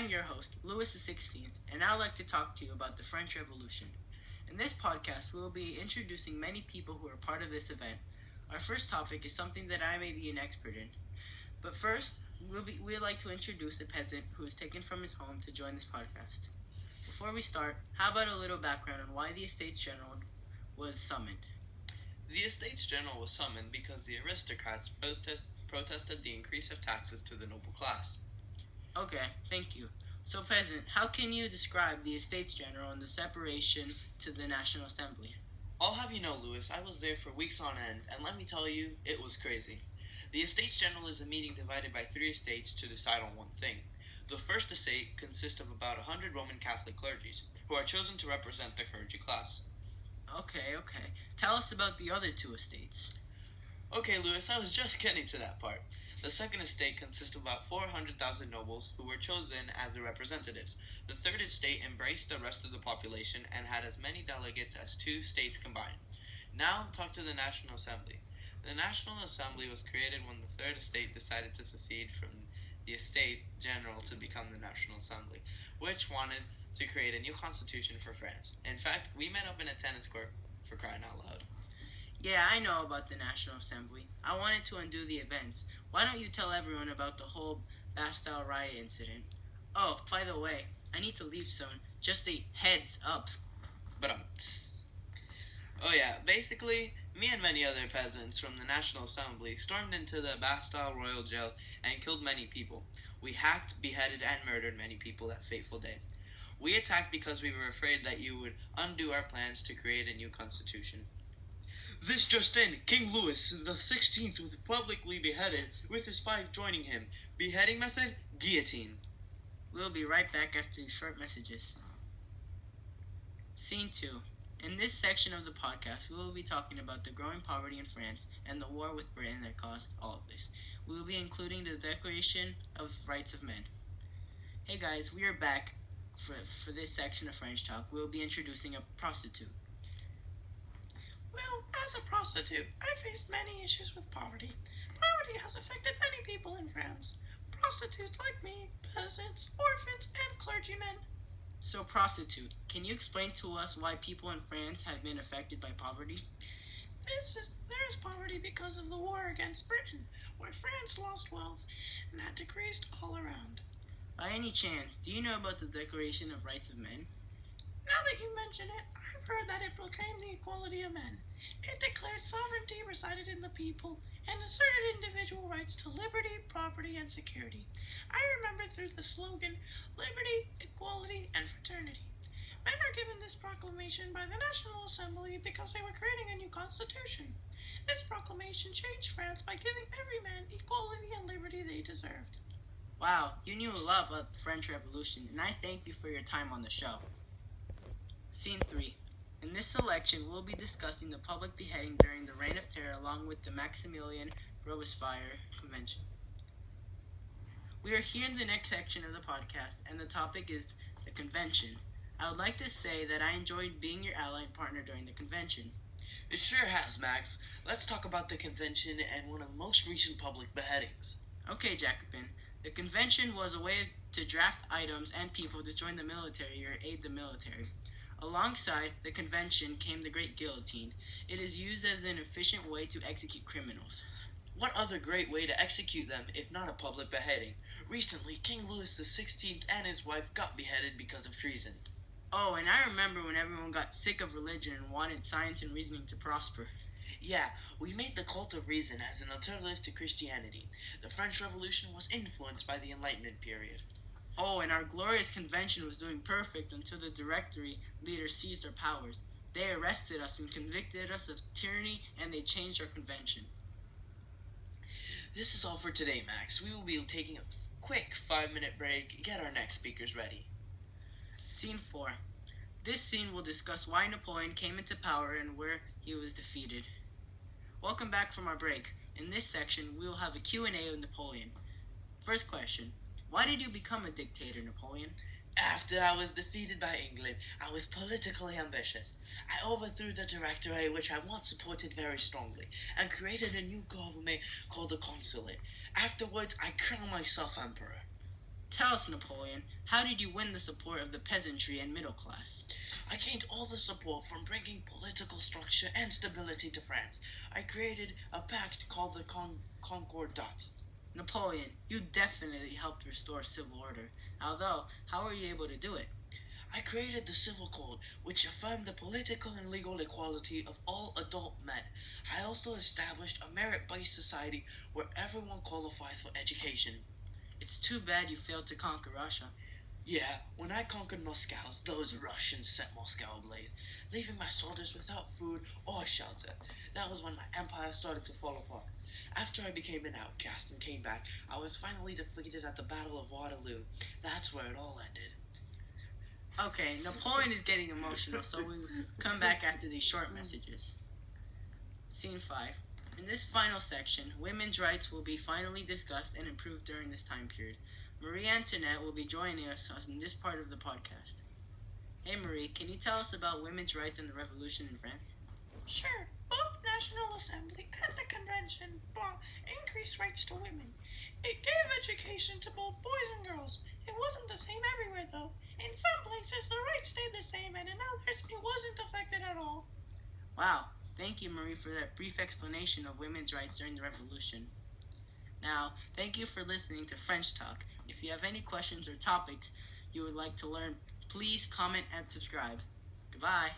I'm your host, Louis the 16th, and I'd like to talk to you about the French Revolution. In this podcast, we will be introducing many people who are part of this event. Our first topic is something that I may be an expert in. But first, we'd like to introduce a peasant who was taken from his home to join this podcast. Before we start, how about a little background on why the Estates General was summoned? The Estates General was summoned because the aristocrats protested the increase of taxes to the noble class. Okay, thank you. So, peasant, how can you describe the Estates General and the separation to the National Assembly? I'll have you know, Louis, I was there for weeks on end, and let me tell you, it was crazy. The Estates General is a meeting divided by three estates to decide on one thing. The first estate consists of about 100 Roman Catholic clergies, who are chosen to represent the clergy class. Okay. Tell us about the other two estates. Okay, Louis, I was just getting to that part. The second estate consists of about 400,000 nobles who were chosen as the representatives. The third estate embraced the rest of the population and had as many delegates as two states combined. Now, talk to the National Assembly. The National Assembly was created when the third estate decided to secede from the Estate General to become the National Assembly, which wanted to create a new constitution for France. In fact, we met up in a tennis court, for crying out loud. Yeah, I know about the National Assembly. I wanted to undo the events. Why don't you tell everyone about the whole Bastille riot incident? Oh, by the way, I need to leave soon. Just a heads up. But Oh yeah, basically, me and many other peasants from the National Assembly stormed into the Bastille Royal Jail and killed many people. We hacked, beheaded, and murdered many people that fateful day. We attacked because we were afraid that you would undo our plans to create a new constitution. This just in, King Louis the 16th was publicly beheaded, with his wife joining him. Beheading method, guillotine. We'll be right back after these short messages. Scene 2. In this section of the podcast, we will be talking about the growing poverty in France and the war with Britain that caused all of this. We will be including the Declaration of Rights of Men. Hey guys, we are back for this section of French Talk. We will be introducing a prostitute. Well, as a prostitute, I faced many issues with poverty. Poverty has affected many people in France. Prostitutes like me, peasants, orphans, and clergymen. So, prostitute, can you explain to us why people in France have been affected by poverty? There is poverty because of the war against Britain, where France lost wealth and that decreased all around. By any chance, do you know about the Declaration of Rights of Men? Now that you mention it, I've heard that it proclaimed the equality of men. It declared sovereignty resided in the people and asserted individual rights to liberty, property, and security. I remember through the slogan, liberty, equality, and fraternity. Men were given this proclamation by the National Assembly because they were creating a new constitution. This proclamation changed France by giving every man equality and liberty they deserved. Wow, you knew a lot about the French Revolution, and I thank you for your time on the show. Scene 3. In this selection, we'll be discussing the public beheading during the Reign of Terror along with the Maximilian Robespierre Convention. We are here in the next section of the podcast, and the topic is the convention. I would like to say that I enjoyed being your ally and partner during the convention. It sure has, Max. Let's talk about the convention and one of the most recent public beheadings. Okay, Jacobin. The convention was a way to draft items and people to join the military or aid the military. Alongside the convention came the Great Guillotine. It is used as an efficient way to execute criminals. What other great way to execute them if not a public beheading? Recently, King Louis the 16th and his wife got beheaded because of treason. Oh, and I remember when everyone got sick of religion and wanted science and reasoning to prosper. Yeah, we made the cult of reason as an alternative to Christianity. The French Revolution was influenced by the Enlightenment period. Oh, and our glorious convention was doing perfect until the Directory leaders seized our powers. They arrested us and convicted us of tyranny, and they changed our convention. This is all for today, Max. We will be taking a quick 5-minute break, get our next speakers ready. Scene 4. This scene will discuss why Napoleon came into power and where he was defeated. Welcome back from our break. In this section, we will have a Q&A with Napoleon. First question. Why did you become a dictator, Napoleon? After I was defeated by England, I was politically ambitious. I overthrew the Directorate, which I once supported very strongly, and created a new government called the Consulate. Afterwards, I crowned myself emperor. Tell us, Napoleon, how did you win the support of the peasantry and middle class? I gained all the support from bringing political structure and stability to France. I created a pact called the Concordat. Napoleon, you definitely helped restore civil order. Although, how were you able to do it? I created the Civil Code, which affirmed the political and legal equality of all adult men. I also established a merit-based society where everyone qualifies for education. It's too bad you failed to conquer Russia. Yeah, when I conquered Moscow, those Russians set Moscow ablaze, leaving my soldiers without food or shelter. That was when my empire started to fall apart. After I became an outcast and came back, I was finally defeated at the Battle of Waterloo. That's where it all ended. Okay, Napoleon is getting emotional, so we'll come back after these short messages. Scene 5. In this final section, women's rights will be finally discussed and improved during this time period. Marie Antoinette will be joining us in this part of the podcast. Hey Marie, can you tell us about women's rights and the revolution in France? Sure, both National Assembly and the Convention brought increased rights to women. It gave education to both boys and girls. It wasn't the same everywhere, though. In some places, the rights stayed the same, and in others, it wasn't affected at all. Wow, thank you Marie for that brief explanation of women's rights during the revolution. Now, thank you for listening to French Talk. If you have any questions or topics you would like to learn, please comment and subscribe. Goodbye.